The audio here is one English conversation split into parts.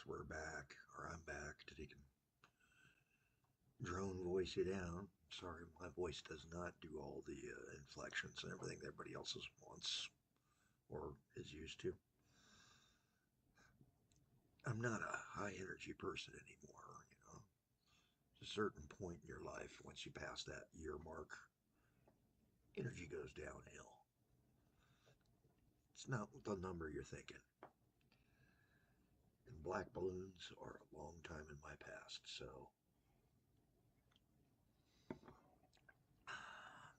folks, we're back, or I'm back to take a drone voice you down. Sorry, my voice does not do all the inflections and everything that everybody else's wants or is used to. I'm not a high energy person anymore, you know. At a certain point in your life, once you pass that year mark, energy goes downhill. It's not the number you're thinking. And black balloons are a long time in my past, so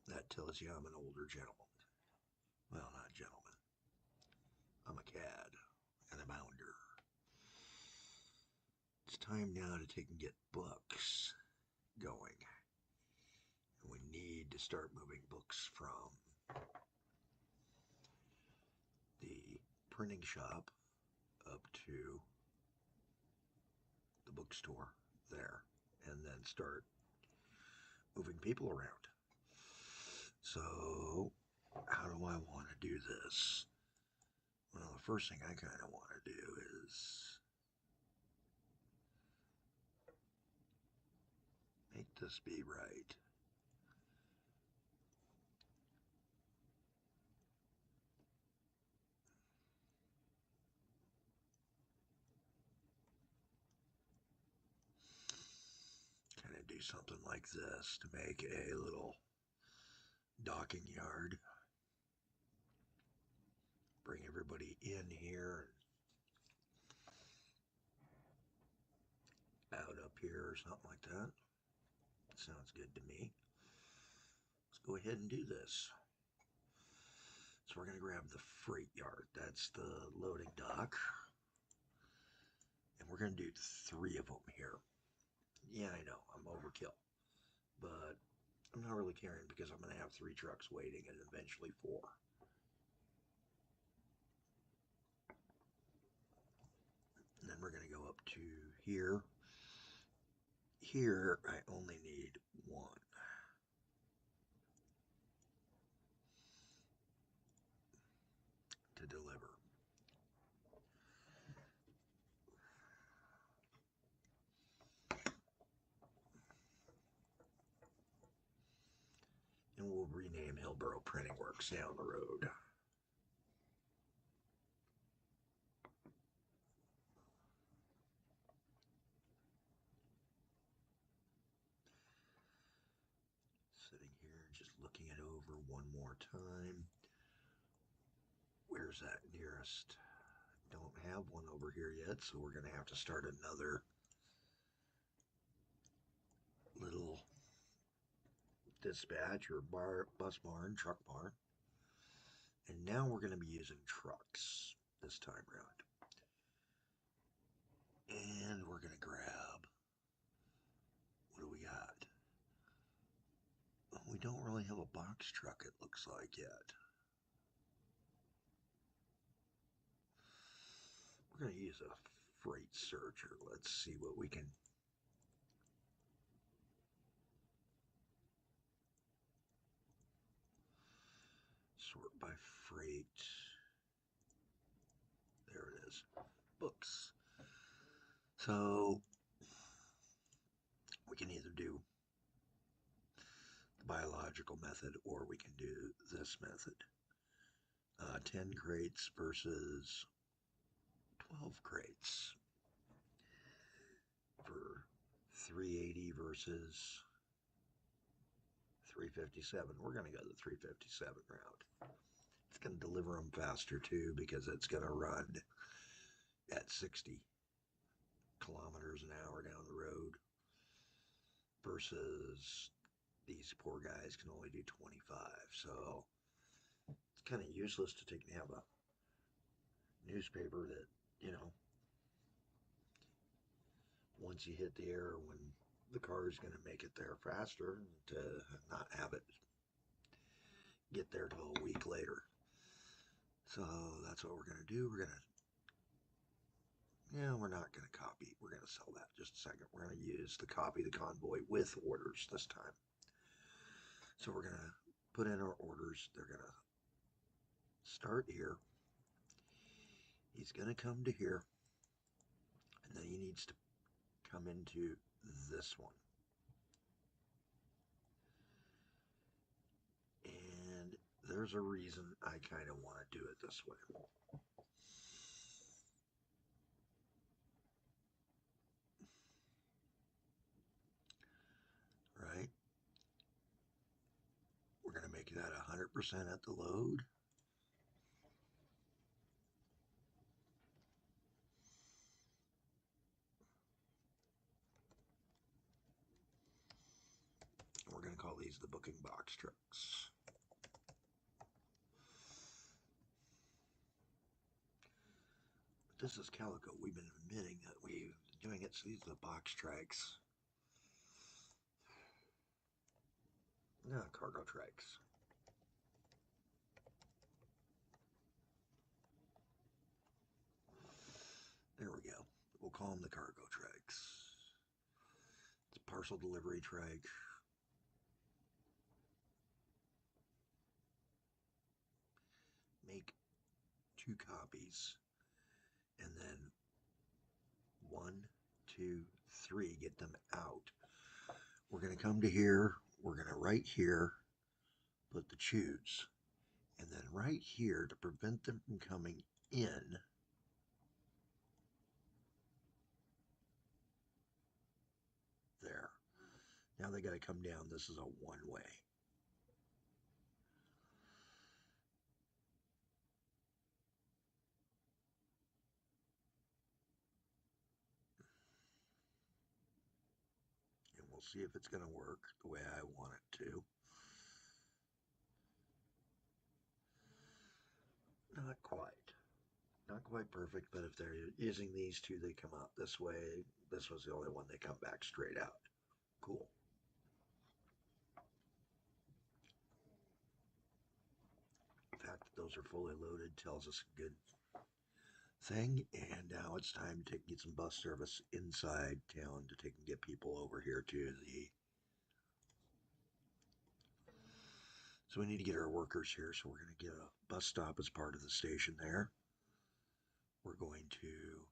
that tells you I'm an older gentleman. Well, not gentleman. I'm a cad and a bounder. It's time now to take and get books going. And we need to start moving books from the printing shop up to the bookstore there, and then start moving people around. So, how do I want to do this? Well, the first thing I kind of want to do is make this be right. Kind of do something like this to make a little docking yard. Bring everybody in here and out up here or something like that. Sounds good to me. Let's go ahead and do this. So we're going to grab the freight yard. That's the loading dock. And we're going to do 3 of them here. Yeah, I know, I'm overkill. But I'm not really caring because I'm going to have 3 trucks waiting and eventually 4. And then we're going to go up to here. Here, I only need 1. To deliver. And we'll rename Hillborough Printing Works down the road. Sitting here, just looking it over one more time. Where's that nearest? Don't have one over here yet, so we're going to have to start another little dispatch or bus barn, truck barn. And now we're going to be using trucks this time around. And we're going to grab, what do we got? Well, we don't really have a box truck, it looks like, yet. We're going to use a freight searcher. Let's see what we can. Sort by freight. There it is. Books. So we can either do the biological method or we can do this method. 10 crates versus 12 crates for 380 versus 357. We're going to go the 357 route. It's going to deliver them faster too because it's going to run at 60 kilometers an hour down the road versus these poor guys can only do 25. So it's kind of useless to take and have a newspaper that, you know, once you hit the air when the car is going to make it there faster, to not have it get there till a week later. So that's what we're going to do. We're not going to copy. We're going to sell that just a second. We're going to use the copy the convoy with orders this time. So we're going to put in our orders. They're going to start here. He's going to come to here. And then he needs to come into this one. And there's a reason I kind of want to do it this way. Right? We're going to make that 100% at the load. We're going to call these the booking box trucks. This is Calico. We've been admitting that we've been doing it, so these are the box trikes. No, cargo trikes. There we go. We'll call them the cargo trikes. It's a parcel delivery trike. Make 2 copies. And then 1, 2, 3, get them out. We're going to come to here. We're going to right here, put the choose. And then right here, to prevent them from coming in, there. Now they got to come down. This is a one-way. And we'll see if it's going to work the way I want it to. Not quite. Not quite perfect, but if they're using these two, they come out this way. This was the only one they come back straight out. Cool. The fact that those are fully loaded tells us a good thing. And now it's time to get some bus service inside town to take and get people over here to the... So we need to get our workers here. So we're going to get a bus stop as part of the station there. We're going to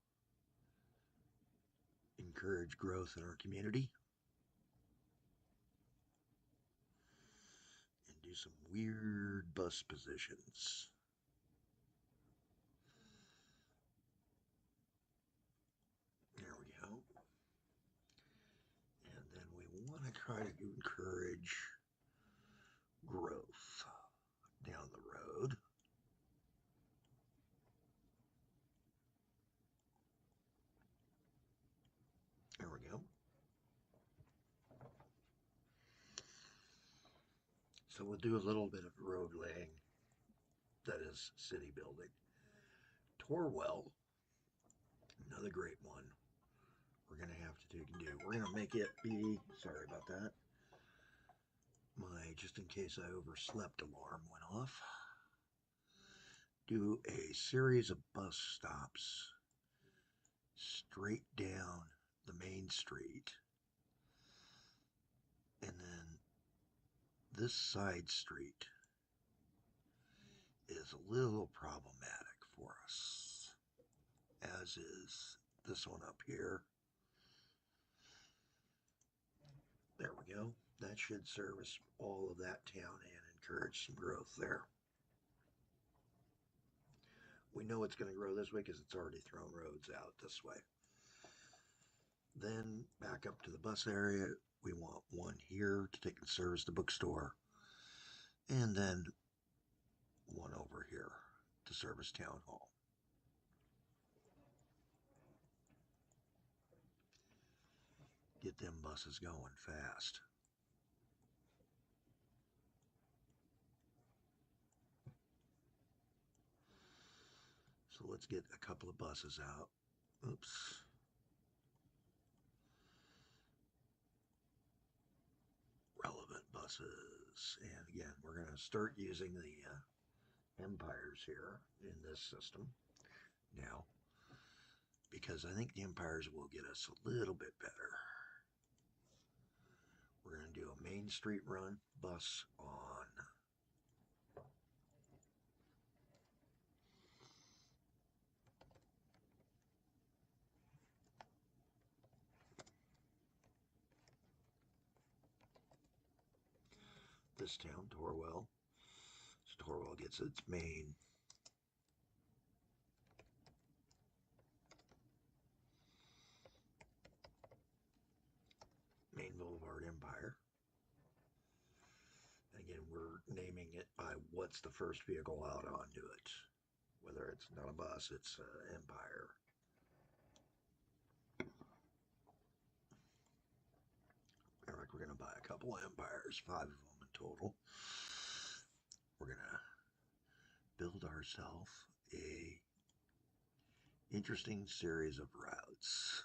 encourage growth in our community and do some weird bus positions. There we go. And then we want to try to encourage growth down the road. There we go. So we'll do a little bit of road laying. That is city building. Torwell, another great one. We're going to have to take and do. We're going to make it be, sorry about that. My just in case I overslept alarm went off. Do a series of bus stops straight down the main street. And then this side street is a little problematic for us, as is this one up here. There we go. That should service all of that town and encourage some growth there. We know it's going to grow this way because it's already thrown roads out this way. Then back up to the bus area, we want one here to take and service the bookstore. And then one over here to service town hall. Get them buses going fast. So let's get a couple of buses out. Oops. Relevant buses. And again, we're going to start using the empires here in this system now, because I think the empires will get us a little bit better. We're going to do a Main Street run bus on. this town, Torwell. So Torwell gets its main boulevard empire. And again, we're naming it by what's the first vehicle out onto it. Whether it's not a bus, it's empire. All right, we're going to buy a couple of empires, 5 of them in total. We're going to build ourselves a interesting series of routes.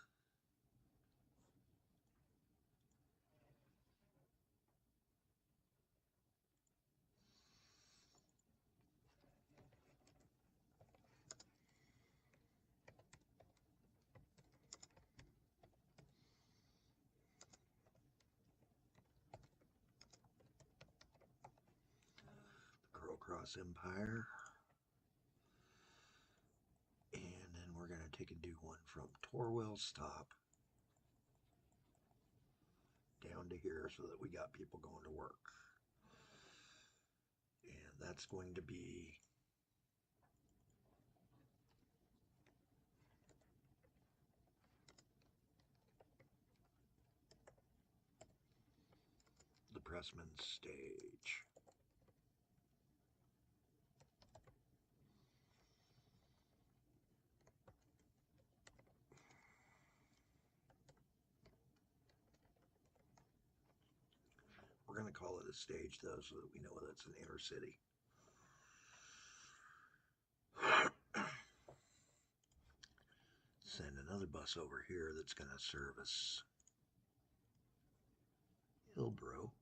Cross Empire, and then we're going to take and do one from Torwell Stop down to here so that we got people going to work. And that's going to be the Pressman stage. We're going to call it a stage, though, so that we know that it's an inner city. Send another bus over here that's going to service Hillborough.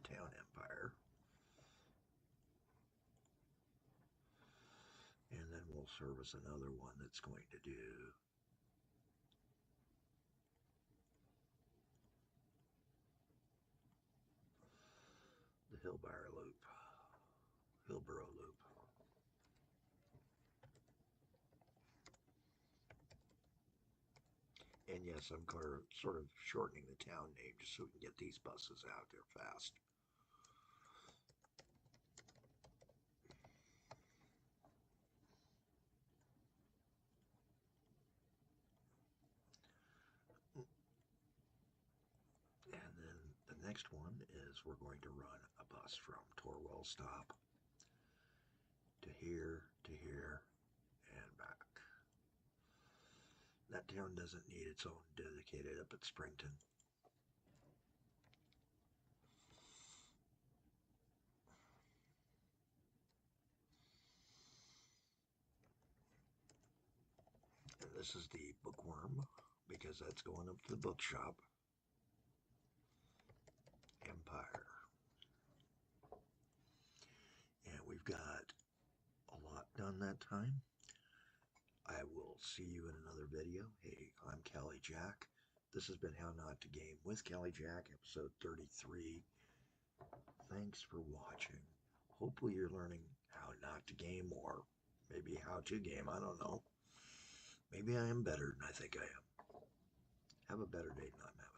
Town Empire. And then we'll service another one that's going to do the Hillborough Loop. And yes, I'm sort of shortening the town name just so we can get these buses out there fast. And then the next one is we're going to run a bus from Torwell Stop to here, and back. That town doesn't need its own dedicated up at Springton. And this is the bookworm, because that's going up to the bookshop. Empire. And we've got a lot done that time. I will see you in another video. Hey, I'm Cali Jack. This has been How Not to Game with Cali Jack, episode 33. Thanks for watching. Hopefully you're learning how not to game, or maybe how to game. I don't know. Maybe I am better than I think I am. Have a better day than I'm having.